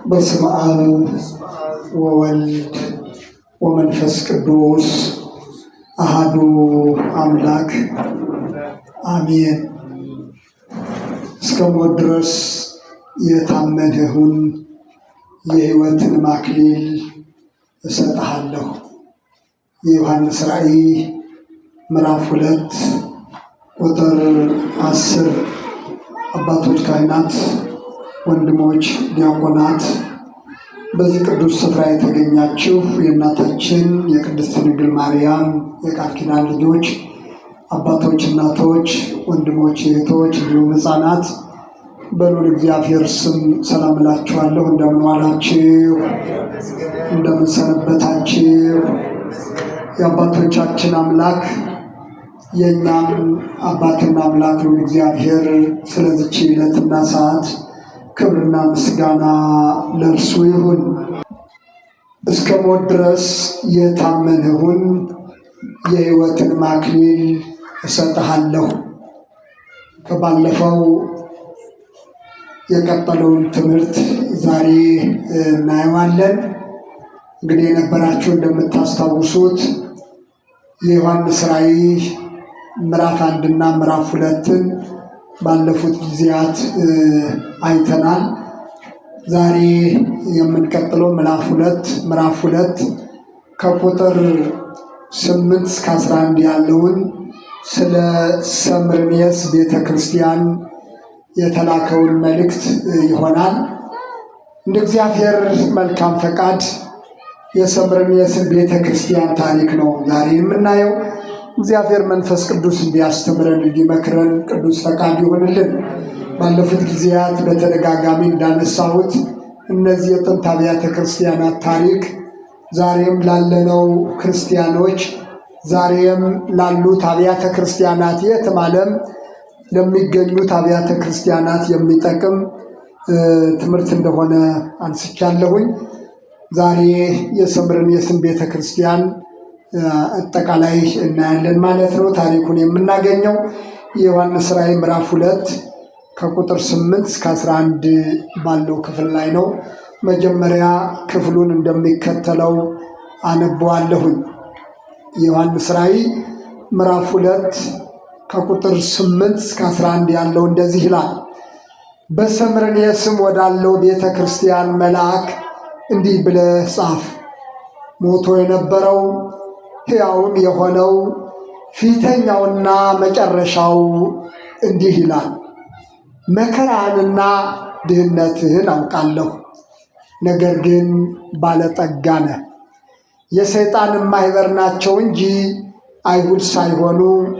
በስመ አብ ወወልድ ወመንፈስ ቅዱስ አሐዱ አምላክ አሜን። እስከ ሞት ድረስ የታመንህን የሕይወትን አክሊል እሰጥሃለሁ። የዮሐንስ ራእይ ምዕራፍ 2 ቁጥር 10። አባቶች ካህናት፣ ወንድሞች ዲያቆናት፣ በዚህ ቅዱስ ስፍራ የተገኛችሁ የእናታችን የቅድስት ድንግል ማርያም የቃል ኪዳን ልጆች አባቶች፣ እናቶች፣ ወንድሞች፣ እህቶች እንዲሁም ሕፃናት በልዑል እግዚአብሔር ስም ሰላም እላችኋለሁ። እንደምን ዋላችሁ? እንደምን ሰነበታችሁ? የአባቶቻችን አምላክ የእኛም አባትና አምላክ ልዑል እግዚአብሔር ስለዚች ዕለትና ሰዓት ክብርና ምስጋና ለእርሱ ይሁን። እስከ ሞት ድረስ የታመንህን የሕይወትን አክሊል እሰጥሃለሁ። ከባለፈው የቀጠለውን ትምህርት ዛሬ እናየዋለን። እንግዲህ የነበራችሁ እንደምታስታውሱት የዮሐንስ ራእይ ምዕራፍ 1 እና ምዕራፍ 2ን ባለፉት ጊዜያት አይተናል። ዛሬ የምንቀጥለው ምዕራፍ 2 ከቁጥር 8 እስከ 11 ያለውን ስለ ሰምርኔስ ቤተ ክርስቲያን የተላከውን መልእክት ይሆናል። እንደ እግዚአብሔር መልካም ፈቃድ የሰምርኔስን ቤተ ክርስቲያን ታሪክ ነው ዛሬ የምናየው። እግዚአብሔር መንፈስ ቅዱስ እንዲያስተምረን እንዲመክረን ቅዱስ ፈቃድ ይሆንልን። ባለፉት ጊዜያት በተደጋጋሚ እንዳነሳሁት እነዚህ የጥንት አብያተ ክርስቲያናት ታሪክ ዛሬም ላለነው ክርስቲያኖች፣ ዛሬም ላሉት አብያተ ክርስቲያናት የትም ዓለም ለሚገኙት አብያተ ክርስቲያናት የሚጠቅም ትምህርት እንደሆነ አንስቻለሁኝ። ዛሬ የሰምርኔስን ቤተ ክርስቲያን አጠቃላይ እናያለን ማለት ነው። ታሪኩን የምናገኘው የዮሐንስ ራእይ ምዕራፍ 2 ከቁጥር 8 እስከ 11 ባለው ክፍል ላይ ነው። መጀመሪያ ክፍሉን እንደሚከተለው አነበዋለሁኝ። የዮሐንስ ራእይ ምዕራፍ 2 ከቁጥር 8 እስከ 11 ያለው እንደዚህ ይላል። በሰምርኔስም ወዳለው ቤተ ክርስቲያን መልአክ እንዲህ ብለህ ጻፍ። ሞቶ የነበረው ሕያውም የሆነው ፊተኛውና መጨረሻው እንዲህ ይላል፣ መከራህንና ድህነትህን አውቃለሁ። ነገር ግን ባለጠጋ ነህ። የሰይጣንም ማኅበር ናቸው እንጂ አይሁድ ሳይሆኑ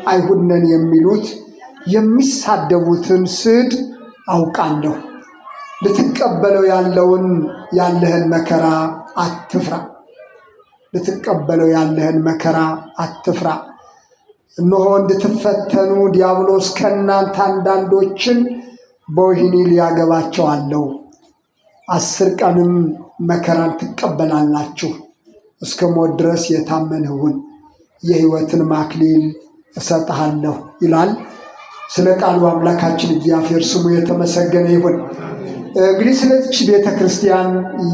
አይሁድ ነን የሚሉት የሚሳደቡትን ስድ አውቃለሁ። ልትቀበለው ያለህን መከራ አትፍራ። ልትቀበለው ያለህን መከራ አትፍራ። እነሆ እንድትፈተኑ ዲያብሎስ ከእናንተ አንዳንዶችን በወህኒ ሊያገባቸው አለው። 10 ቀንም መከራን ትቀበላላችሁ። እስከ ሞት ድረስ የታመንህን የሕይወትን አክሊል እሰጥሃለሁ ይላል። ስለ ቃሉ አምላካችን እግዚአብሔር ስሙ የተመሰገነ ይሁን። እንግዲህ ስለዚች ቤተ ክርስቲያን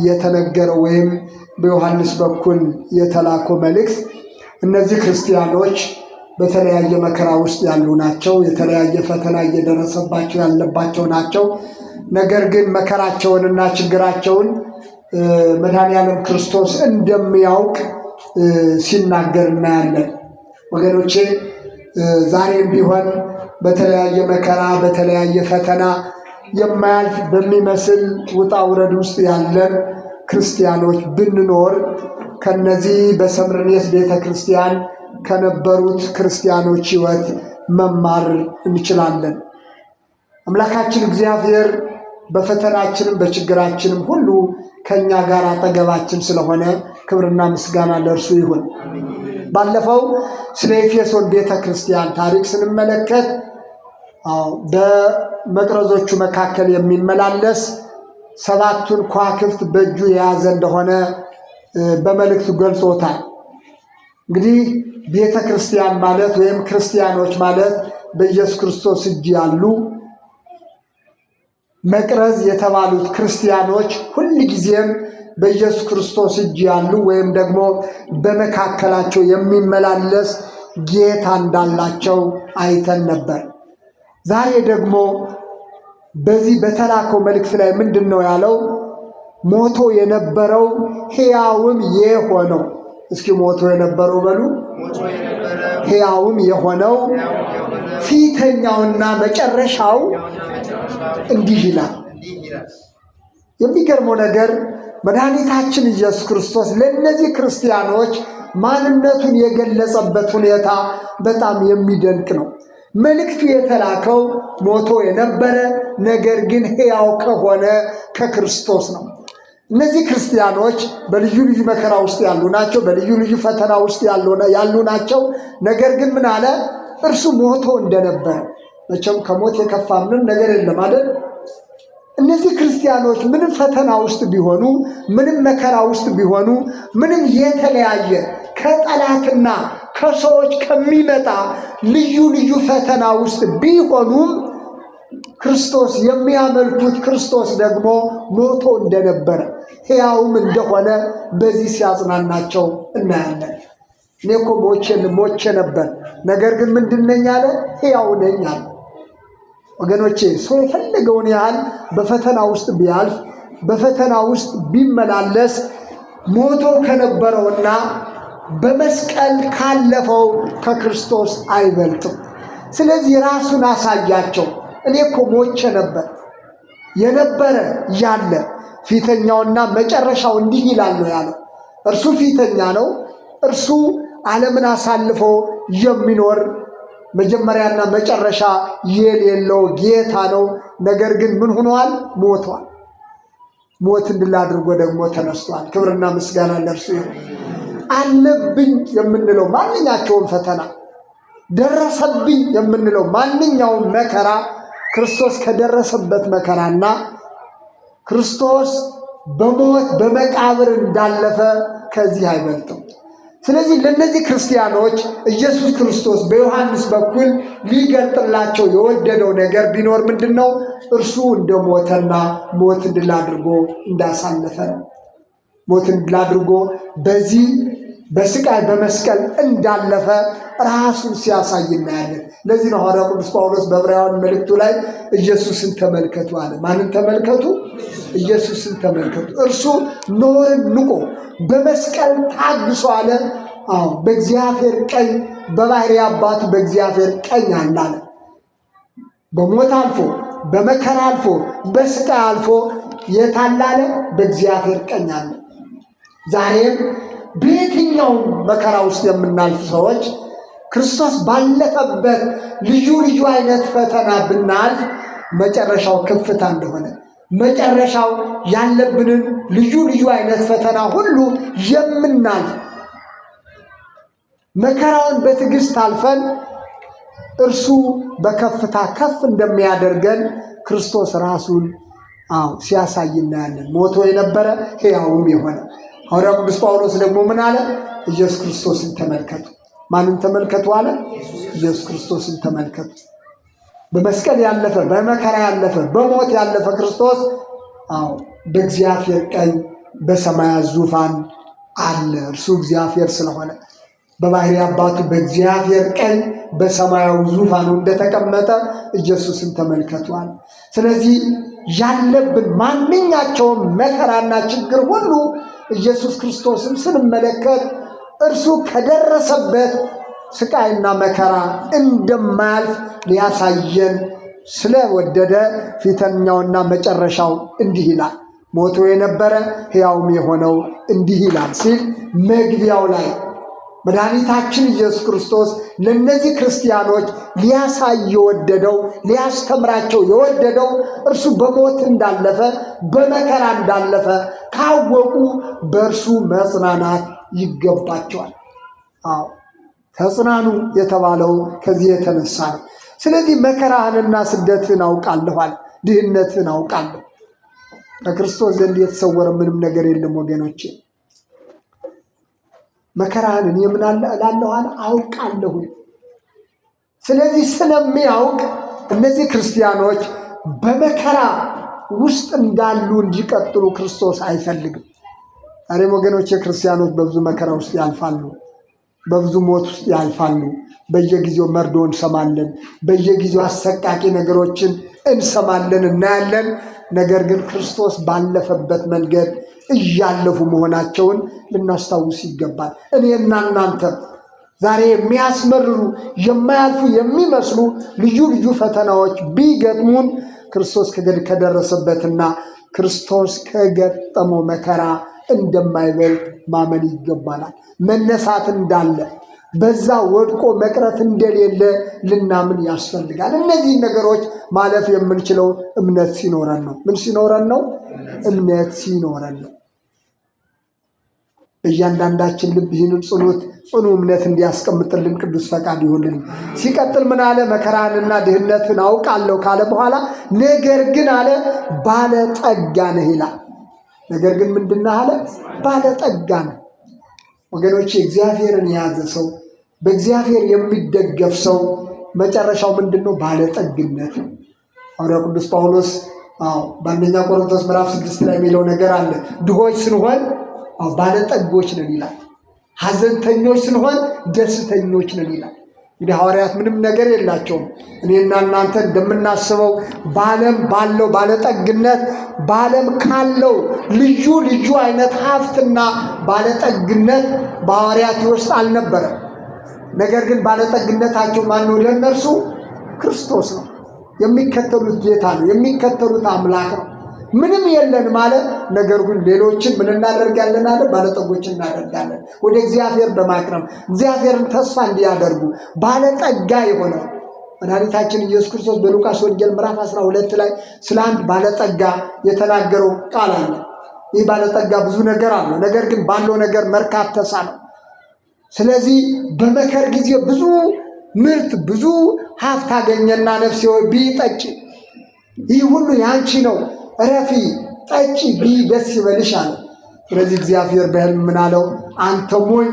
የተነገረው ወይም በዮሐንስ በኩል የተላከው መልእክት እነዚህ ክርስቲያኖች በተለያየ መከራ ውስጥ ያሉ ናቸው። የተለያየ ፈተና እየደረሰባቸው ያለባቸው ናቸው። ነገር ግን መከራቸውንና ችግራቸውን መድኃኔዓለም ክርስቶስ እንደሚያውቅ ሲናገር እናያለን። ወገኖቼ ዛሬም ቢሆን በተለያየ መከራ በተለያየ ፈተና የማያልፍ በሚመስል ውጣ ውረድ ውስጥ ያለን ክርስቲያኖች ብንኖር ከነዚህ በሰምርኔስ ቤተ ክርስቲያን ከነበሩት ክርስቲያኖች ሕይወት መማር እንችላለን። አምላካችን እግዚአብሔር በፈተናችንም በችግራችንም ሁሉ ከእኛ ጋር አጠገባችን ስለሆነ ክብርና ምስጋና ለእርሱ ይሁን። ባለፈው ስለ ኤፌሶን ቤተ ክርስቲያን ታሪክ ስንመለከት በመቅረዞቹ መካከል የሚመላለስ 7ቱን ከዋክብት በእጁ የያዘ እንደሆነ በመልእክቱ ገልጾታል። እንግዲህ ቤተ ክርስቲያን ማለት ወይም ክርስቲያኖች ማለት በኢየሱስ ክርስቶስ እጅ ያሉ መቅረዝ የተባሉት ክርስቲያኖች ሁልጊዜም በኢየሱስ ክርስቶስ እጅ ያሉ ወይም ደግሞ በመካከላቸው የሚመላለስ ጌታ እንዳላቸው አይተን ነበር። ዛሬ ደግሞ በዚህ በተላከው መልእክት ላይ ምንድን ነው ያለው? ሞቶ የነበረው ሕያውም የሆነው፣ እስኪ ሞቶ የነበረው በሉ፣ ሕያውም የሆነው ፊተኛውና መጨረሻው እንዲህ ይላል። የሚገርመው ነገር መድኃኒታችን ኢየሱስ ክርስቶስ ለእነዚህ ክርስቲያኖች ማንነቱን የገለጸበት ሁኔታ በጣም የሚደንቅ ነው። መልእክቱ የተላከው ሞቶ የነበረ ነገር ግን ሕያው ከሆነ ከክርስቶስ ነው። እነዚህ ክርስቲያኖች በልዩ ልዩ መከራ ውስጥ ያሉ ናቸው። በልዩ ልዩ ፈተና ውስጥ ያሉ ናቸው። ነገር ግን ምን አለ? እርሱ ሞቶ እንደነበረ። መቼም ከሞት የከፋ ምንም ነገር የለም አይደል? እነዚህ ክርስቲያኖች ምንም ፈተና ውስጥ ቢሆኑ፣ ምንም መከራ ውስጥ ቢሆኑ፣ ምንም የተለያየ ከጠላትና ከሰዎች ከሚመጣ ልዩ ልዩ ፈተና ውስጥ ቢሆኑም ክርስቶስ የሚያመልኩት ክርስቶስ ደግሞ ሞቶ እንደነበረ ሕያውም እንደሆነ በዚህ ሲያጽናናቸው እናያለን። እኔ እኮ ሞቼ ነበር፣ ነገር ግን ምንድን ነኝ አለ? ሕያው ነኝ አለ። ወገኖቼ ሰው የፈለገውን ያህል በፈተና ውስጥ ቢያልፍ፣ በፈተና ውስጥ ቢመላለስ ሞቶ ከነበረውና በመስቀል ካለፈው ከክርስቶስ አይበልጥም። ስለዚህ ራሱን አሳያቸው። እኔ እኮ ሞቼ ነበር፣ የነበረ ያለ ፊተኛውና መጨረሻው እንዲህ ይላል ነው ያለው። እርሱ ፊተኛ ነው። እርሱ ዓለምን አሳልፎ የሚኖር መጀመሪያና መጨረሻ የሌለው ጌታ ነው። ነገር ግን ምን ሆኗል? ሞቷል። ሞት እንድል አድርጎ ደግሞ ተነስቷል። ክብርና ምስጋና ለእርሱ ይሁን። አለብኝ የምንለው ማንኛቸውም ፈተና፣ ደረሰብኝ የምንለው ማንኛውም መከራ ክርስቶስ ከደረሰበት መከራና ክርስቶስ በሞት በመቃብር እንዳለፈ ከዚህ አይበልጥም። ስለዚህ ለእነዚህ ክርስቲያኖች ኢየሱስ ክርስቶስ በዮሐንስ በኩል ሊገልጥላቸው የወደደው ነገር ቢኖር ምንድን ነው? እርሱ እንደሞተና ሞት ድል አድርጎ እንዳሳለፈ ነው። ሞትን ድል አድርጎ በዚህ በስቃይ በመስቀል እንዳለፈ ራሱን ሲያሳይ እናያለን። ለዚህ ነው ሐዋርያው ቅዱስ ጳውሎስ በዕብራውያን መልእክቱ ላይ ኢየሱስን ተመልከቱ አለ። ማንን ተመልከቱ? ኢየሱስን ተመልከቱ። እርሱ ኖርን ንቆ በመስቀል ታግሶ አለ። አዎ በእግዚአብሔር ቀኝ፣ በባሕርይ አባቱ በእግዚአብሔር ቀኝ አለ። በሞት አልፎ፣ በመከራ አልፎ፣ በስቃይ አልፎ የታላለ በእግዚአብሔር ቀኝ አለ። ዛሬም በየትኛውም መከራ ውስጥ የምናልፍ ሰዎች ክርስቶስ ባለፈበት ልዩ ልዩ አይነት ፈተና ብናልፍ መጨረሻው ከፍታ እንደሆነ፣ መጨረሻው ያለብንን ልዩ ልዩ አይነት ፈተና ሁሉ የምናልፍ መከራውን በትዕግስት አልፈን እርሱ በከፍታ ከፍ እንደሚያደርገን ክርስቶስ ራሱን ሲያሳይ እናያለን። ሞቶ የነበረ ሕያውም የሆነ ሐዋርያው ቅዱስ ጳውሎስ ደግሞ ምን አለ? ኢየሱስ ክርስቶስን ተመልከቱ። ማንን ተመልከቱ አለ? ኢየሱስ ክርስቶስን ተመልከቱ። በመስቀል ያለፈ፣ በመከራ ያለፈ፣ በሞት ያለፈ ክርስቶስ በእግዚአብሔር ቀኝ በሰማያት ዙፋን አለ። እርሱ እግዚአብሔር ስለሆነ በባሕርይ አባቱ በእግዚአብሔር ቀኝ በሰማያዊ ዙፋኑ እንደተቀመጠ ኢየሱስን ተመልከቷል። ስለዚህ ያለብን ማንኛቸውም መከራና ችግር ሁሉ ኢየሱስ ክርስቶስን ስንመለከት እርሱ ከደረሰበት ስቃይና መከራ እንደማያልፍ ሊያሳየን ስለወደደ ፊተኛውና መጨረሻው እንዲህ ይላል፣ ሞቶ የነበረ ሕያውም የሆነው እንዲህ ይላል ሲል መግቢያው ላይ መድኃኒታችን ኢየሱስ ክርስቶስ ለእነዚህ ክርስቲያኖች ሊያሳይ የወደደው ሊያስተምራቸው የወደደው እርሱ በሞት እንዳለፈ በመከራ እንዳለፈ ካወቁ በእርሱ መጽናናት ይገባቸዋል። ተጽናኑ የተባለው ከዚህ የተነሳ ነው። ስለዚህ መከራህንና ስደትህን አውቃለኋል፣ ድህነትህን አውቃለሁ። ከክርስቶስ ዘንድ የተሰወረ ምንም ነገር የለም ወገኖቼ። መከራህን እኔ ምን እላለሁ አለ? አውቃለሁ። ስለዚህ ስለሚያውቅ እነዚህ ክርስቲያኖች በመከራ ውስጥ እንዳሉ እንዲቀጥሉ ክርስቶስ አይፈልግም። ዛሬም ወገኖች ክርስቲያኖች በብዙ መከራ ውስጥ ያልፋሉ፣ በብዙ ሞት ውስጥ ያልፋሉ። በየጊዜው መርዶ እንሰማለን፣ በየጊዜው አሰቃቂ ነገሮችን እንሰማለን፣ እናያለን። ነገር ግን ክርስቶስ ባለፈበት መንገድ እያለፉ መሆናቸውን ልናስታውስ ይገባል። እኔና እናንተ ዛሬ የሚያስመርሩ የማያልፉ የሚመስሉ ልዩ ልዩ ፈተናዎች ቢገጥሙን ክርስቶስ ከደረሰበትና ክርስቶስ ከገጠመው መከራ እንደማይበልጥ ማመን ይገባናል። መነሳት እንዳለ በዛ ወድቆ መቅረት እንደሌለ ልናምን ያስፈልጋል። እነዚህን ነገሮች ማለፍ የምንችለው እምነት ሲኖረን ነው። ምን ሲኖረን ነው? እምነት ሲኖረን ነው። በእያንዳንዳችን ልብ ይህንን ጽኑ እምነት እንዲያስቀምጥልን ቅዱስ ፈቃድ ይሁንልን። ሲቀጥል ምን አለ? መከራንና ድህነትን አውቃለሁ ካለ በኋላ ነገር ግን አለ ባለጠጋ ነህ ይላል። ነገር ግን ምንድን አለ? ባለጠጋ ነህ። ወገኖች እግዚአብሔርን የያዘ ሰው፣ በእግዚአብሔር የሚደገፍ ሰው መጨረሻው ምንድን ነው? ባለጠግነት ነው። ሐዋርያው ቅዱስ ጳውሎስ በአንደኛ ቆሮንቶስ ምዕራፍ 6 ላይ የሚለው ነገር አለ። ድሆች ስንሆን ባለጠጎች ነን ይላል። ሐዘንተኞች ስንሆን ደስተኞች ነን ይላል። እንግዲህ ሐዋርያት ምንም ነገር የላቸውም። እኔና እናንተ እንደምናስበው በዓለም ባለው ባለጠግነት፣ በዓለም ካለው ልዩ ልዩ አይነት ሀብትና ባለጠግነት በሐዋርያት ውስጥ አልነበረም። ነገር ግን ባለጠግነታቸው ማነው? ለእነርሱ ክርስቶስ ነው። የሚከተሉት ጌታ ነው። የሚከተሉት አምላክ ነው። ምንም የለን ማለት ነገር ግን ሌሎችን ምን እናደርጋለን አለ? ባለጠጎች እናደርጋለን። ወደ እግዚአብሔር በማቅረብ እግዚአብሔርን ተስፋ እንዲያደርጉ ባለጠጋ የሆነው መድኃኒታችን ኢየሱስ ክርስቶስ በሉቃስ ወንጌል ምዕራፍ 12 ላይ ስለ አንድ ባለጠጋ የተናገረው ቃል አለ። ይህ ባለጠጋ ብዙ ነገር አለው፣ ነገር ግን ባለው ነገር መርካት ተሳነው። ስለዚህ በመከር ጊዜ ብዙ ምርት ብዙ ሀብት አገኘና ነፍሴ ሆይ ብይ ጠጪ፣ ይህ ሁሉ ያንቺ ነው፣ እረፊ ጠጪ ብይ ደስ ይበልሽ አለ። ስለዚህ እግዚአብሔር በሕልም ምን አለው? አንተ ሞኝ፣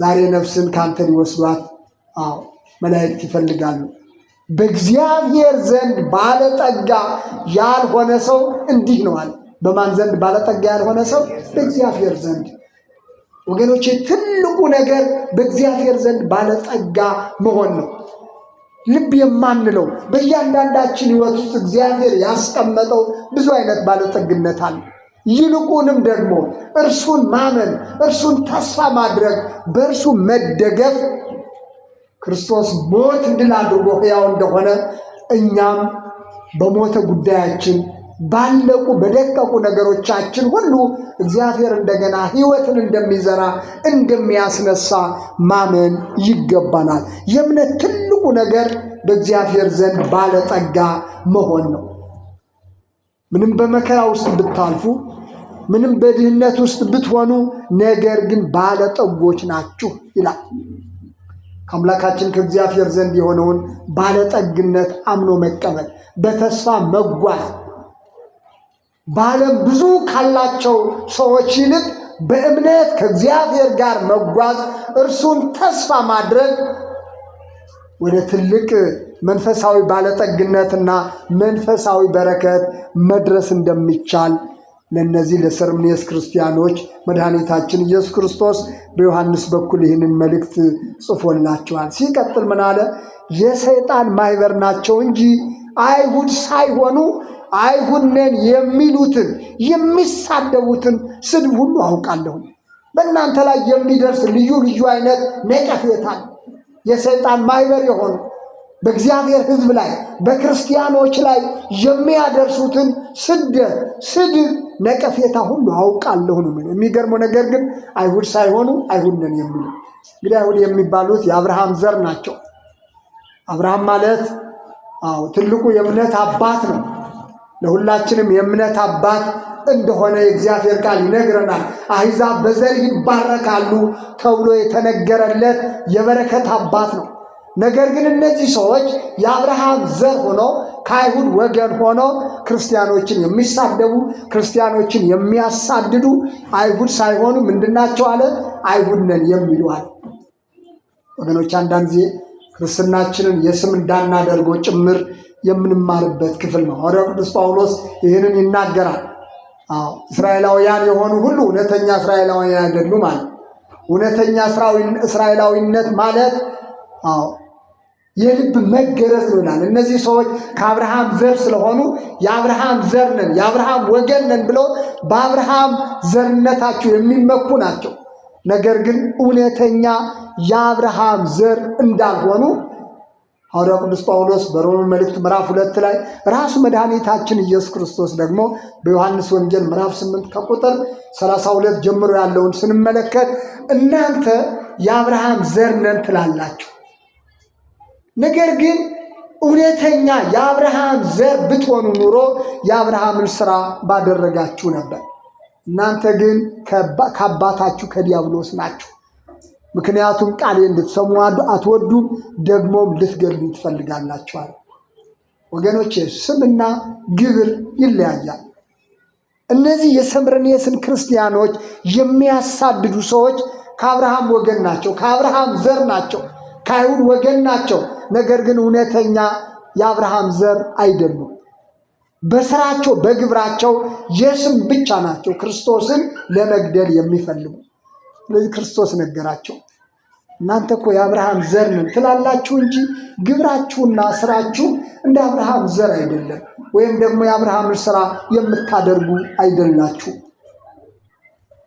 ዛሬ ነፍስን ካንተ ሊወስዷት መላእክት ይፈልጋሉ። በእግዚአብሔር ዘንድ ባለጠጋ ያልሆነ ሰው እንዲህ ነው አለ። በማን ዘንድ ባለጠጋ ያልሆነ ሰው? በእግዚአብሔር ዘንድ። ወገኖቼ ትልቁ ነገር በእግዚአብሔር ዘንድ ባለጠጋ መሆን ነው። ልብ የማንለው በእያንዳንዳችን ሕይወት ውስጥ እግዚአብሔር ያስቀመጠው ብዙ አይነት ባለጠግነት አለ። ይልቁንም ደግሞ እርሱን ማመን፣ እርሱን ተስፋ ማድረግ፣ በእርሱ መደገፍ ክርስቶስ ሞት ድል አድርጎ ሕያው እንደሆነ እኛም በሞተ ጉዳያችን ባለቁ በደቀቁ ነገሮቻችን ሁሉ እግዚአብሔር እንደገና ሕይወትን እንደሚዘራ እንደሚያስነሳ ማመን ይገባናል። የእምነት ትልቁ ነገር በእግዚአብሔር ዘንድ ባለጠጋ መሆን ነው። ምንም በመከራ ውስጥ ብታልፉ፣ ምንም በድህነት ውስጥ ብትሆኑ፣ ነገር ግን ባለጠጎች ናችሁ ይላል። ከአምላካችን ከእግዚአብሔር ዘንድ የሆነውን ባለጠግነት አምኖ መቀበል፣ በተስፋ መጓዝ፣ በዓለም ብዙ ካላቸው ሰዎች ይልቅ በእምነት ከእግዚአብሔር ጋር መጓዝ፣ እርሱን ተስፋ ማድረግ ወደ ትልቅ መንፈሳዊ ባለጠግነትና መንፈሳዊ በረከት መድረስ እንደሚቻል ለእነዚህ ለሰርምኔስ ክርስቲያኖች መድኃኒታችን ኢየሱስ ክርስቶስ በዮሐንስ በኩል ይህንን መልእክት ጽፎላቸዋል። ሲቀጥል ምን አለ? የሰይጣን ማኅበር ናቸው እንጂ አይሁድ ሳይሆኑ አይሁድ ነን የሚሉትን የሚሳደቡትን ስድብ ሁሉ አውቃለሁ። በእናንተ ላይ የሚደርስ ልዩ ልዩ አይነት ነቀፌታ የሰይጣን ማኅበር የሆኑ በእግዚአብሔር ሕዝብ ላይ በክርስቲያኖች ላይ የሚያደርሱትን ስደት፣ ስድብ፣ ነቀፌታ ሁሉ አውቃለሁ ነው። የሚገርመው ነገር ግን አይሁድ ሳይሆኑ አይሁድ ነን የሚሉ እንግዲህ አይሁድ የሚባሉት የአብርሃም ዘር ናቸው። አብርሃም ማለት ትልቁ የእምነት አባት ነው። ለሁላችንም የእምነት አባት እንደሆነ የእግዚአብሔር ቃል ይነግረናል። አሕዛብ በዘር ይባረካሉ ተብሎ የተነገረለት የበረከት አባት ነው። ነገር ግን እነዚህ ሰዎች የአብርሃም ዘር ሆነው ከአይሁድ ወገን ሆነው ክርስቲያኖችን የሚሳደቡ፣ ክርስቲያኖችን የሚያሳድዱ አይሁድ ሳይሆኑ ምንድናቸው አለ? አይሁድ ነን የሚሉ አለ። ወገኖች አንዳንድ ጊዜ ክርስትናችንን የስም እንዳናደርገው ጭምር የምንማርበት ክፍል ነው። ሐዋርያው ቅዱስ ጳውሎስ ይህንን ይናገራል። እስራኤላውያን የሆኑ ሁሉ እውነተኛ እስራኤላውያን አይደሉም ማለት። እውነተኛ እስራኤላዊነት ማለት የልብ መገረዝ ነው ይላል። እነዚህ ሰዎች ከአብርሃም ዘር ስለሆኑ የአብርሃም ዘር ነን፣ የአብርሃም ወገን ነን ብለው በአብርሃም ዘርነታቸው የሚመኩ ናቸው። ነገር ግን እውነተኛ የአብርሃም ዘር እንዳልሆኑ ሐዋርያው ቅዱስ ጳውሎስ በሮሜ መልእክት ምዕራፍ 2 ላይ ራሱ መድኃኒታችን ኢየሱስ ክርስቶስ ደግሞ በዮሐንስ ወንጌል ምዕራፍ 8 ከቁጥር 32 ጀምሮ ያለውን ስንመለከት እናንተ የአብርሃም ዘር ነን ትላላችሁ፣ ነገር ግን እውነተኛ የአብርሃም ዘር ብትሆኑ ኑሮ የአብርሃምን ሥራ ባደረጋችሁ ነበር። እናንተ ግን ከአባታችሁ ከዲያብሎስ ናችሁ። ምክንያቱም ቃሌን እንድትሰሙ አትወዱም፣ ደግሞም ልትገድሉኝ ትፈልጋላችኋል። ወገኖቼ ስምና ግብር ይለያያል። እነዚህ የሰምረኔስን ክርስቲያኖች የሚያሳድዱ ሰዎች ከአብርሃም ወገን ናቸው፣ ከአብርሃም ዘር ናቸው፣ ከአይሁድ ወገን ናቸው። ነገር ግን እውነተኛ የአብርሃም ዘር አይደሉም። በስራቸው በግብራቸው የስም ብቻ ናቸው ክርስቶስን ለመግደል የሚፈልጉ። ስለዚህ ክርስቶስ ነገራቸው፣ እናንተ እኮ የአብርሃም ዘር ነን ትላላችሁ እንጂ ግብራችሁና ስራችሁ እንደ አብርሃም ዘር አይደለም፣ ወይም ደግሞ የአብርሃምን ስራ የምታደርጉ አይደላችሁ።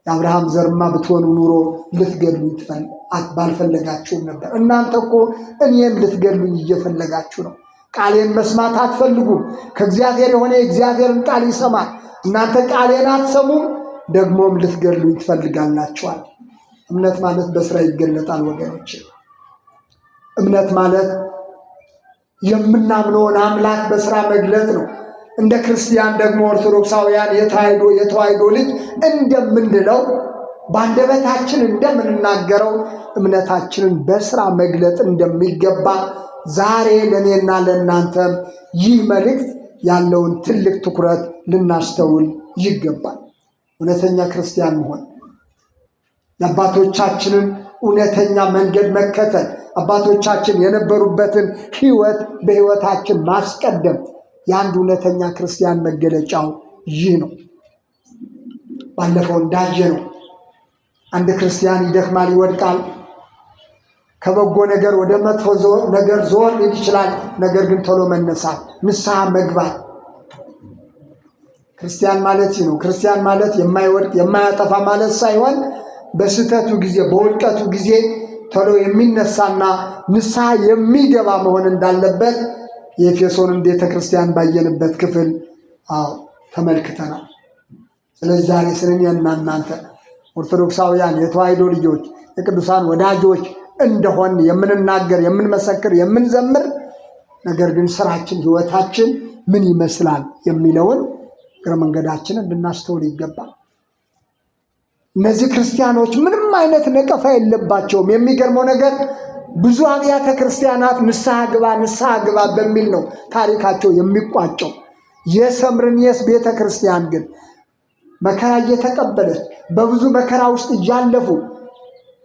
የአብርሃም ዘርማ ብትሆኑ ኑሮ ልትገድሉኝ ባልፈለጋችሁም ነበር። እናንተ እኮ እኔን ልትገድሉኝ እየፈለጋችሁ ነው። ቃሌን መስማት አትፈልጉም። ከእግዚአብሔር የሆነ የእግዚአብሔርን ቃል ይሰማል። እናንተ ቃሌን አትሰሙም፣ ደግሞም ልትገድሉኝ ትፈልጋላችኋል። እምነት ማለት በስራ ይገለጣል ወገኖች። እምነት ማለት የምናምነውን አምላክ በስራ መግለጥ ነው። እንደ ክርስቲያን ደግሞ ኦርቶዶክሳውያን የተዋሕዶ ልጅ እንደምንለው በአንደበታችን እንደምንናገረው እምነታችንን በስራ መግለጥ እንደሚገባ ዛሬ ለእኔና ለእናንተም ይህ መልእክት ያለውን ትልቅ ትኩረት ልናስተውል ይገባል። እውነተኛ ክርስቲያን መሆን፣ የአባቶቻችንን እውነተኛ መንገድ መከተል፣ አባቶቻችን የነበሩበትን ሕይወት በሕይወታችን ማስቀደም የአንድ እውነተኛ ክርስቲያን መገለጫው ይህ ነው። ባለፈው እንዳየ ነው አንድ ክርስቲያን ይደክማል፣ ይወድቃል፣ ከበጎ ነገር ወደ መጥፎ ነገር ዞር ሊል ይችላል። ነገር ግን ቶሎ መነሳት፣ ንስሐ መግባት ክርስቲያን ማለት ይህ ነው። ክርስቲያን ማለት የማይወድቅ የማያጠፋ ማለት ሳይሆን በስህተቱ ጊዜ በውድቀቱ ጊዜ ቶሎ የሚነሳና ንስሐ የሚገባ መሆን እንዳለበት የኤፌሶንን ቤተ ክርስቲያን ባየንበት ክፍል ተመልክተናል። ስለዚህ ዛሬ ስለኔና እናንተ ኦርቶዶክሳውያን የተዋሕዶ ልጆች የቅዱሳን ወዳጆች እንደሆን የምንናገር፣ የምንመሰክር፣ የምንዘምር፣ ነገር ግን ስራችን ሕይወታችን ምን ይመስላል የሚለውን እግረ መንገዳችንን እንድናስተውል ይገባል። እነዚህ ክርስቲያኖች ምንም አይነት ነቀፋ የለባቸውም። የሚገርመው ነገር ብዙ አብያተ ክርስቲያናት ንስሐ ግባ በሚል ነው ታሪካቸው የሚቋጨው። የሰምርኔስ ቤተ ክርስቲያን ግን መከራ እየተቀበለች በብዙ መከራ ውስጥ እያለፉ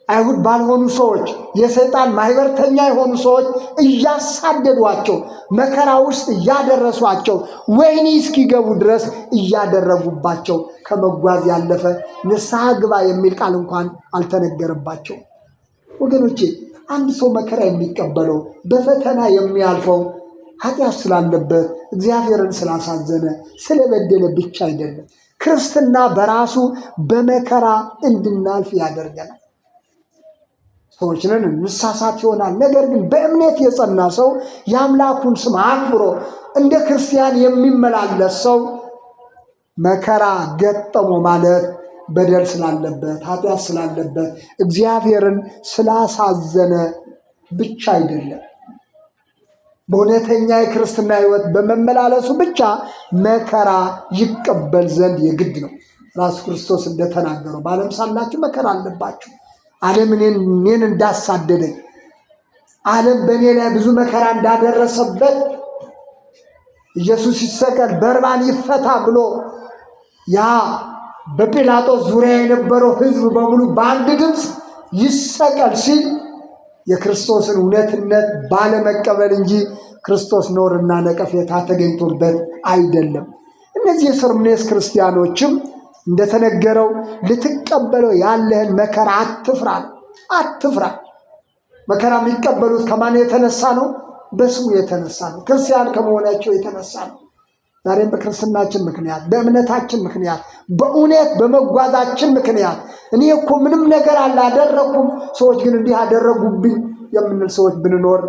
አይሁድ ባልሆኑ ሰዎች፣ የሰይጣን ማህበርተኛ የሆኑ ሰዎች እያሳደዷቸው፣ መከራ ውስጥ እያደረሷቸው፣ ወህኒ እስኪገቡ ድረስ እያደረጉባቸው ከመጓዝ ያለፈ ንስሐ ግባ የሚል ቃል እንኳን አልተነገረባቸው። ወገኖቼ አንድ ሰው መከራ የሚቀበለው በፈተና የሚያልፈው ኃጢአት ስላለበት እግዚአብሔርን ስላሳዘነ ስለበደለ ብቻ አይደለም። ክርስትና በራሱ በመከራ እንድናልፍ ያደርገናል። ሰዎች ነን፣ እንሳሳት ይሆናል። ነገር ግን በእምነት የጸና ሰው የአምላኩን ስም አክብሮ እንደ ክርስቲያን የሚመላለስ ሰው መከራ ገጠሞ ማለት በደል ስላለበት፣ ኃጢአት ስላለበት፣ እግዚአብሔርን ስላሳዘነ ብቻ አይደለም። በእውነተኛ የክርስትና ሕይወት በመመላለሱ ብቻ መከራ ይቀበል ዘንድ የግድ ነው። ራሱ ክርስቶስ እንደተናገረው በዓለም ሳላችሁ መከራ አለባችሁ፣ ዓለም እኔን እንዳሳደደኝ፣ ዓለም በእኔ ላይ ብዙ መከራ እንዳደረሰበት፣ ኢየሱስ ይሰቀል በርባን ይፈታ ብሎ ያ በጲላጦስ ዙሪያ የነበረው ሕዝብ በሙሉ በአንድ ድምፅ ይሰቀል ሲል የክርስቶስን እውነትነት ባለመቀበል እንጂ ክርስቶስ ነውርና ነቀፌታ ተገኝቶበት አይደለም። እነዚህ የሰርምኔስ ክርስቲያኖችም እንደተነገረው ልትቀበለው ያለህን መከራ አትፍራ፣ አትፍራ። መከራ የሚቀበሉት ከማን የተነሳ ነው? በስሙ የተነሳ ነው። ክርስቲያን ከመሆናቸው የተነሳ ነው። ዛሬም በክርስትናችን ምክንያት፣ በእምነታችን ምክንያት፣ በእውነት በመጓዛችን ምክንያት እኔ እኮ ምንም ነገር አላደረኩም ሰዎች ግን እንዲህ አደረጉብኝ የምንል ሰዎች ብንኖር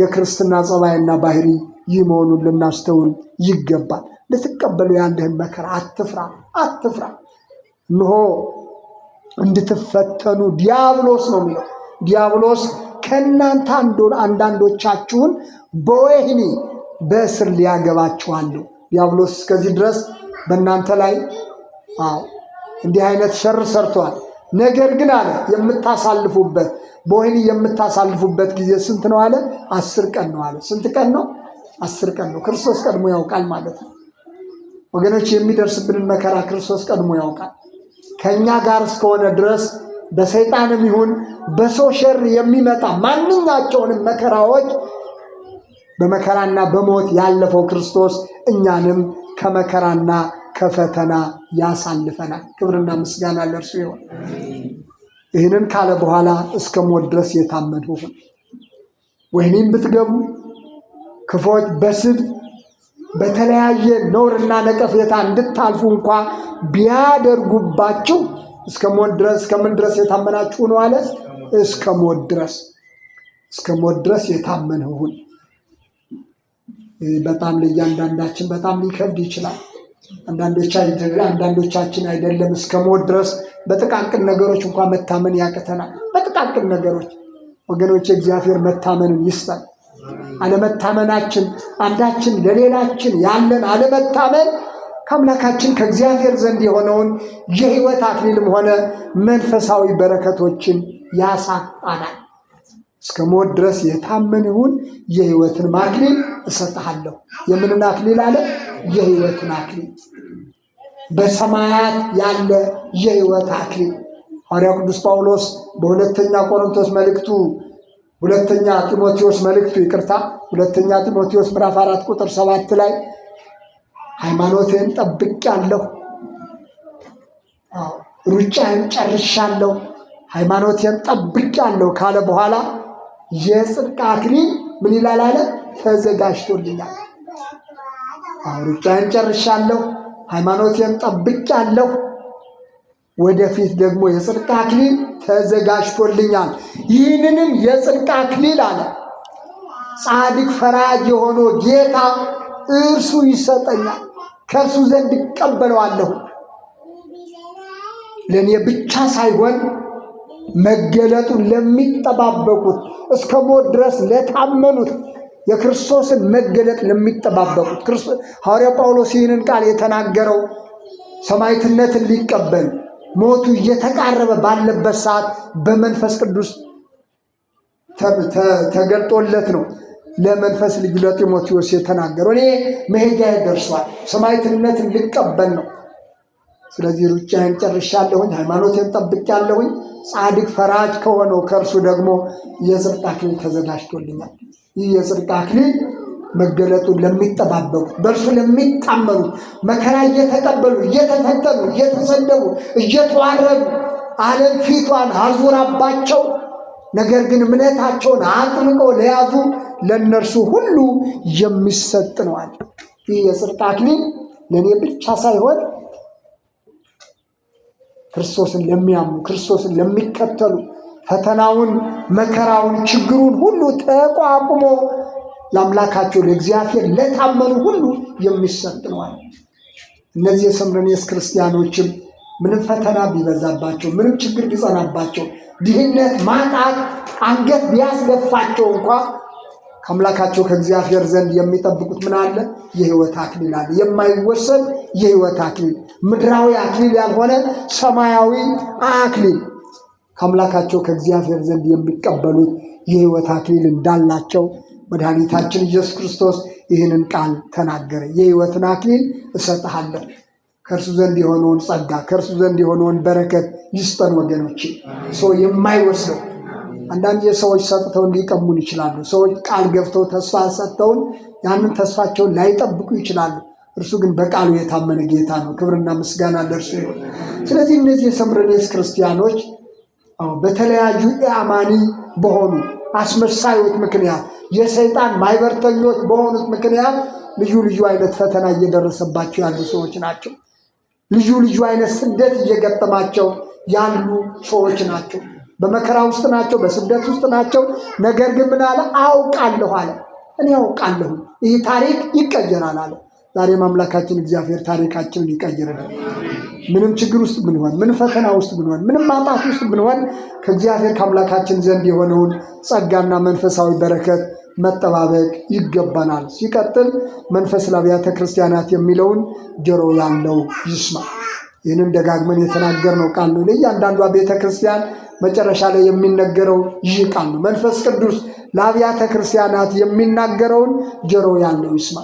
የክርስትና ጸባይና ባህሪ ይህ መሆኑን ልናስተውል ይገባል። ልትቀበሉ ያለህን መከራ አትፍራ፣ አትፍራ። እነሆ እንድትፈተኑ ዲያብሎስ ነው የሚለው። ዲያብሎስ ከእናንተ አንዳንዶቻችሁን በወህኒ በእስር ሊያገባችኋለሁ። ዲያብሎስ እስከዚህ ድረስ በእናንተ ላይ እንዲህ አይነት ሸር ሰርቷል። ነገር ግን አለ የምታሳልፉበት በወህኒ የምታሳልፉበት ጊዜ ስንት ነው አለ? 10 ቀን ነው አለ። ስንት ቀን ነው? 10 ቀን ነው። ክርስቶስ ቀድሞ ያውቃል ማለት ነው ወገኖች። የሚደርስብንን መከራ ክርስቶስ ቀድሞ ያውቃል። ከእኛ ጋር እስከሆነ ድረስ በሰይጣንም ይሁን በሰው ሸር የሚመጣ ማንኛቸውንም መከራዎች በመከራና በሞት ያለፈው ክርስቶስ እኛንም ከመከራና ከፈተና ያሳልፈናል። ክብርና ምስጋና ለእርሱ ይሁን። ይህንን ካለ በኋላ እስከ ሞት ድረስ የታመኑ ሁኑ። ወህኒም ብትገቡ ክፎች በስድብ በተለያየ ነውርና ነቀፌታ እንድታልፉ እንኳ ቢያደርጉባችሁ እስከ ሞት ድረስ እስከምን ድረስ የታመናችሁ ነው አለ? እስከ ሞት ድረስ፣ እስከ ሞት ድረስ የታመነ ሁን። በጣም ለእያንዳንዳችን በጣም ሊከብድ ይችላል። አንዳንዶቻችን አይደለም እስከ ሞት ድረስ በጥቃቅን ነገሮች እንኳን መታመን ያቅተናል። በጥቃቅን ነገሮች ወገኖች እግዚአብሔር መታመንን ይስጠን። አለመታመናችን አንዳችን ለሌላችን ያለን አለመታመን ከአምላካችን ከእግዚአብሔር ዘንድ የሆነውን የሕይወት አክሊልም ሆነ መንፈሳዊ በረከቶችን ያሳጣናል። እስከ ሞት ድረስ የታመን ሁን፣ የሕይወትን አክሊል እሰጥሃለሁ። የምንን አክሊል አለ? የሕይወትን አክሊል፣ በሰማያት ያለ የሕይወት አክሊል። ሐዋርያው ቅዱስ ጳውሎስ በሁለተኛ ጢሞቴዎስ ምዕራፍ 4 ቁጥር 7 ላይ ሃይማኖትን ጠብቄአለሁ፣ ሩጫዬን ጨርሻለሁ፣ ሃይማኖቴን ጠብቄአለሁ ካለ በኋላ የጽድቅ አክሊል ምን ይላል አለ? ተዘጋጅቶልኛል። ሩጫዬን ጨርሻለሁ፣ ሃይማኖቴን ጠብቄአለሁ፣ ወደፊት ደግሞ የጽድቅ አክሊል ተዘጋጅቶልኛል። ይህንንም የጽድቅ አክሊል አለ ጻድቅ ፈራጅ የሆነው ጌታ እርሱ ይሰጠኛል፣ ከእርሱ ዘንድ እቀበለዋለሁ። ለእኔ ብቻ ሳይሆን መገለጡን ለሚጠባበቁት እስከ ሞት ድረስ ለታመኑት የክርስቶስን መገለጥ ለሚጠባበቁት ሐዋርያው ጳውሎስ ይህንን ቃል የተናገረው ሰማዕትነትን ሊቀበል ሞቱ እየተቃረበ ባለበት ሰዓት በመንፈስ ቅዱስ ተገልጦለት ነው። ለመንፈስ ልጅ ለጢሞቴዎስ የተናገረው እኔ መሄጃዬ ደርሷል፣ ሰማዕትነትን ልቀበል ነው። ስለዚህ ሩጫዬን ጨርሻለሁኝ፣ ሃይማኖቴን ጠብቄአለሁኝ፣ ጻድቅ ፈራጅ ከሆነው ከእርሱ ደግሞ የጽድቅ አክሊል ተዘጋጅቶልኛል። ይህ የጽድቅ አክሊል መገለጡን ለሚጠባበቁት በእርሱ ለሚታመኑት መከራ እየተቀበሉ እየተፈተኑ እየተሰደቡ እየተዋረዱ ዓለም ፊቷን አዙራባቸው ነገር ግን እምነታቸውን አጥብቀው ለያዙ ለእነርሱ ሁሉ የሚሰጥ ነው አለ። ይህ የጽድቅ አክሊል ለእኔ ብቻ ሳይሆን ክርስቶስን ለሚያምኑ ክርስቶስን ለሚከተሉ ፈተናውን፣ መከራውን፣ ችግሩን ሁሉ ተቋቁሞ ለአምላካቸው ለእግዚአብሔር ለታመኑ ሁሉ የሚሰጥ ነው አለ። እነዚህ የሰምረኔስ ክርስቲያኖችም ምንም ፈተና ቢበዛባቸው፣ ምንም ችግር ቢጸናባቸው፣ ድህነት፣ ማጣት አንገት ቢያስደፋቸው እንኳ ከአምላካቸው ከእግዚአብሔር ዘንድ የሚጠብቁት ምን አለ? የሕይወት አክሊል አለ። የማይወሰድ የሕይወት አክሊል፣ ምድራዊ አክሊል ያልሆነ ሰማያዊ አክሊል ከአምላካቸው ከእግዚአብሔር ዘንድ የሚቀበሉት የሕይወት አክሊል እንዳላቸው መድኃኒታችን ኢየሱስ ክርስቶስ ይህንን ቃል ተናገረ። የሕይወትን አክሊል እሰጥሃለሁ። ከእርሱ ዘንድ የሆነውን ጸጋ ከእርሱ ዘንድ የሆነውን በረከት ይስጠን ወገኖቼ። ሰው የማይወስደው አንዳንድ ሰዎች ሰጥተው ሊቀሙን ይችላሉ። ሰዎች ቃል ገብተው ተስፋ ሰጥተውን ያንን ተስፋቸውን ላይጠብቁ ይችላሉ። እርሱ ግን በቃሉ የታመነ ጌታ ነው። ክብርና ምስጋና ለእርሱ ይሁን። ስለዚህ እነዚህ የሰምረኔስ ክርስቲያኖች በተለያዩ ኢአማኒ በሆኑ አስመሳዮች ምክንያት የሰይጣን ማይበርተኞች በሆኑት ምክንያት ልዩ ልዩ አይነት ፈተና እየደረሰባቸው ያሉ ሰዎች ናቸው። ልዩ ልዩ አይነት ስደት እየገጠማቸው ያሉ ሰዎች ናቸው። በመከራ ውስጥ ናቸው፣ በስደት ውስጥ ናቸው። ነገር ግን ምን አለ? አውቃለሁ አለ። እኔ አውቃለሁ፣ ይህ ታሪክ ይቀየራል አለ። ዛሬም አምላካችን እግዚአብሔር ታሪካችንን ይቀይርናል። ምንም ችግር ውስጥ ብንሆን፣ ምን ፈተና ውስጥ ብንሆን፣ ምንም ማጣት ውስጥ ብንሆን ከእግዚአብሔር ከአምላካችን ዘንድ የሆነውን ጸጋና መንፈሳዊ በረከት መጠባበቅ ይገባናል። ሲቀጥል መንፈስ ለአብያተ ክርስቲያናት የሚለውን ጆሮ ያለው ይስማ። ይህንን ደጋግመን የተናገርነው ቃል ነው። ለእያንዳንዷ ቤተ ክርስቲያን መጨረሻ ላይ የሚነገረው ይህ ቃል ነው። መንፈስ ቅዱስ ለአብያተ ክርስቲያናት የሚናገረውን ጆሮ ያለው ይስማ።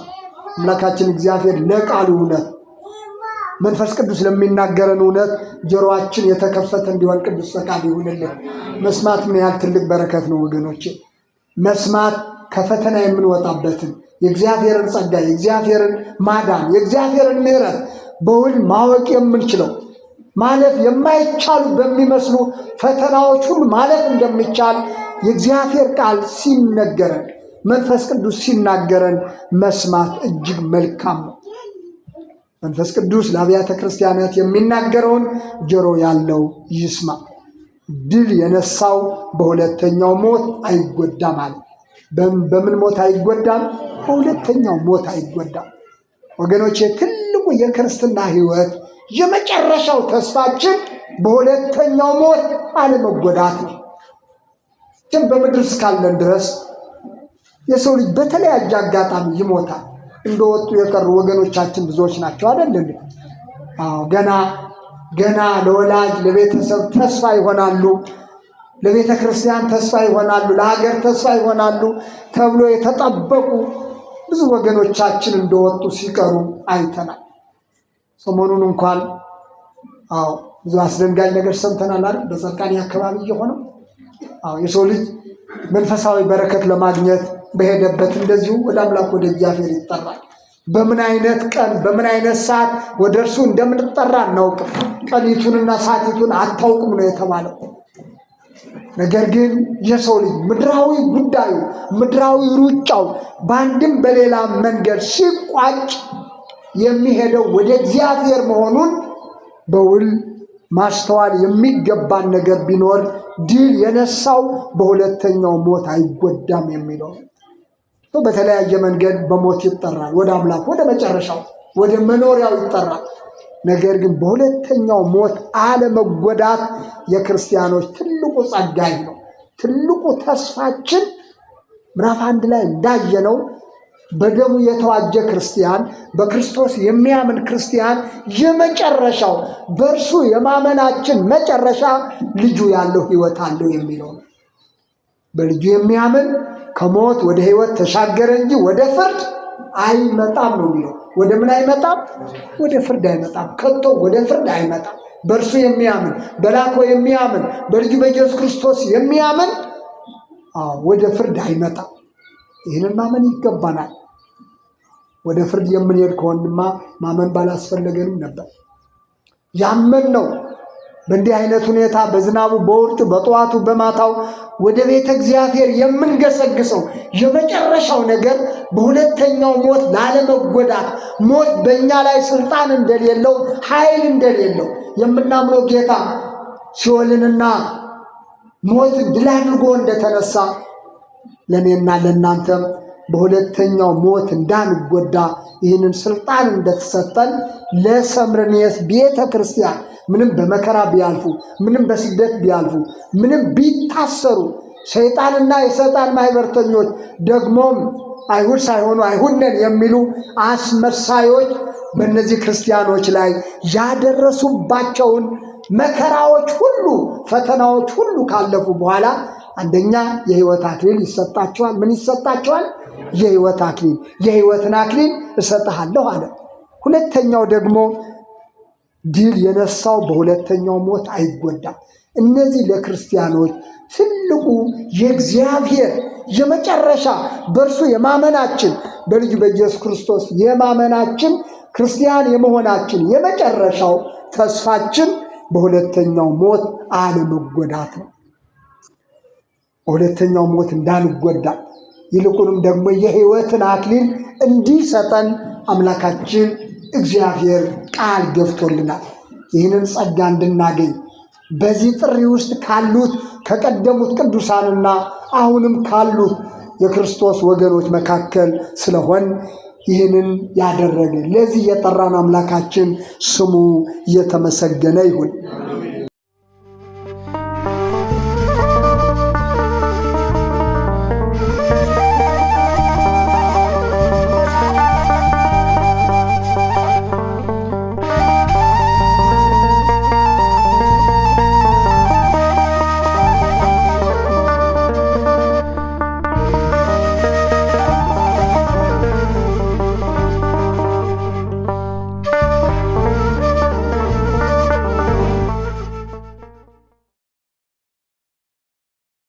አምላካችን እግዚአብሔር ለቃሉ እውነት መንፈስ ቅዱስ ለሚናገረን እውነት ጆሮአችን የተከፈተ እንዲሆን ቅዱስ ፈቃድ ይሁንልን። መስማት ምን ያህል ትልቅ በረከት ነው ወገኖቼ! መስማት ከፈተና የምንወጣበትን የእግዚአብሔርን ጸጋ፣ የእግዚአብሔርን ማዳን፣ የእግዚአብሔርን ምሕረት በውል ማወቅ የምንችለው ማለፍ የማይቻሉ በሚመስሉ ፈተናዎች ሁሉ ማለፍ እንደሚቻል የእግዚአብሔር ቃል ሲነገረን፣ መንፈስ ቅዱስ ሲናገረን መስማት እጅግ መልካም ነው። መንፈስ ቅዱስ ለአብያተ ክርስቲያናት የሚናገረውን ጆሮ ያለው ይስማ። ድል የነሳው በሁለተኛው ሞት አይጎዳም አለ። በምን ሞት አይጎዳም? በሁለተኛው ሞት አይጎዳም። ወገኖቼ ትልቁ የክርስትና ሕይወት የመጨረሻው ተስፋችን በሁለተኛው ሞት አለመጎዳት ነው። በምድር እስካለን ድረስ የሰው ልጅ በተለያየ አጋጣሚ ይሞታል። እንደወጡ የቀሩ ወገኖቻችን ብዙዎች ናቸው አይደል? ገና ለወላጅ ለቤተሰብ ተስፋ ይሆናሉ፣ ለቤተ ክርስቲያን ተስፋ ይሆናሉ፣ ለሀገር ተስፋ ይሆናሉ ተብሎ የተጠበቁ ብዙ ወገኖቻችን እንደወጡ ሲቀሩ አይተናል። ሰሞኑን እንኳን ብዙ አስደንጋጭ ነገር ሰምተናል አይደል? በጸርቃኔ አካባቢ የሆነው የሰው ልጅ መንፈሳዊ በረከት ለማግኘት በሄደበት እንደዚሁ ወደ አምላክ ወደ እግዚአብሔር ይጠራል። በምን አይነት ቀን በምን አይነት ሰዓት ወደ እርሱ እንደምንጠራ አናውቅም። ቀኒቱንና ሰዓቲቱን አታውቁም ነው የተባለው። ነገር ግን የሰው ልጅ ምድራዊ ጉዳዩ ምድራዊ ሩጫው በአንድም በሌላ መንገድ ሲቋጭ የሚሄደው ወደ እግዚአብሔር መሆኑን በውል ማስተዋል የሚገባን ነገር ቢኖር ድል የነሳው በሁለተኛው ሞት አይጎዳም የሚለው። በተለያየ መንገድ በሞት ይጠራል፣ ወደ አምላክ ወደ መጨረሻው ወደ መኖሪያው ይጠራል። ነገር ግን በሁለተኛው ሞት አለመጎዳት የክርስቲያኖች ትልቁ ጸጋይ ነው። ትልቁ ተስፋችን ምዕራፍ 1 ላይ እንዳየነው በደሙ የተዋጀ ክርስቲያን፣ በክርስቶስ የሚያምን ክርስቲያን የመጨረሻው በእርሱ የማመናችን መጨረሻ ልጁ ያለው ሕይወት አለው የሚለው ነው። በልጁ የሚያምን ከሞት ወደ ሕይወት ተሻገረ እንጂ ወደ ፍርድ አይመጣም ነው የሚለው። ወደ ምን አይመጣም? ወደ ፍርድ አይመጣም። ከቶ ወደ ፍርድ አይመጣም። በእርሱ የሚያምን በላኮ የሚያምን በልጁ በኢየሱስ ክርስቶስ የሚያምን ወደ ፍርድ አይመጣም። ይህንን ማመን ይገባናል። ወደ ፍርድ የምንሄድ ከሆንማ ማመን ባላስፈለገንም ነበር። ያመን ነው በእንዲህ አይነት ሁኔታ በዝናቡ በውርጩ በጠዋቱ በማታው ወደ ቤተ እግዚአብሔር የምንገሰግሰው የመጨረሻው ነገር በሁለተኛው ሞት ላለመጎዳት፣ ሞት በእኛ ላይ ስልጣን እንደሌለው ኃይል እንደሌለው የምናምነው ጌታ ሲኦልንና ሞትን ድል አድርጎ እንደተነሳ ለእኔና ለእናንተም በሁለተኛው ሞት እንዳንጎዳ ይህንን ስልጣን እንደተሰጠን ለሰምረኔስ ቤተ ክርስቲያን ምንም በመከራ ቢያልፉ፣ ምንም በስደት ቢያልፉ፣ ምንም ቢታሰሩ፣ ሰይጣንና የሰይጣን ማህበርተኞች ደግሞም አይሁድ ሳይሆኑ አይሁድ ነን የሚሉ አስመሳዮች በእነዚህ ክርስቲያኖች ላይ ያደረሱባቸውን መከራዎች ሁሉ ፈተናዎች ሁሉ ካለፉ በኋላ አንደኛ የሕይወት አክሊል ይሰጣቸዋል። ምን ይሰጣቸዋል? የሕይወት አክሊል። የሕይወትን አክሊል እሰጥሃለሁ አለ። ሁለተኛው ደግሞ ድል የነሳው በሁለተኛው ሞት አይጎዳም። እነዚህ ለክርስቲያኖች ትልቁ የእግዚአብሔር የመጨረሻ በእርሱ የማመናችን በልጁ በኢየሱስ ክርስቶስ የማመናችን ክርስቲያን የመሆናችን የመጨረሻው ተስፋችን በሁለተኛው ሞት አለመጎዳት ነው። በሁለተኛው ሞት እንዳንጎዳ ይልቁንም ደግሞ የሕይወትን አክሊል እንዲሰጠን አምላካችን እግዚአብሔር ቃል ገብቶልናል። ይህንን ጸጋ እንድናገኝ በዚህ ጥሪ ውስጥ ካሉት ከቀደሙት ቅዱሳንና አሁንም ካሉት የክርስቶስ ወገኖች መካከል ስለሆን ይህንን ያደረገ ለዚህ የጠራን አምላካችን ስሙ የተመሰገነ ይሁን።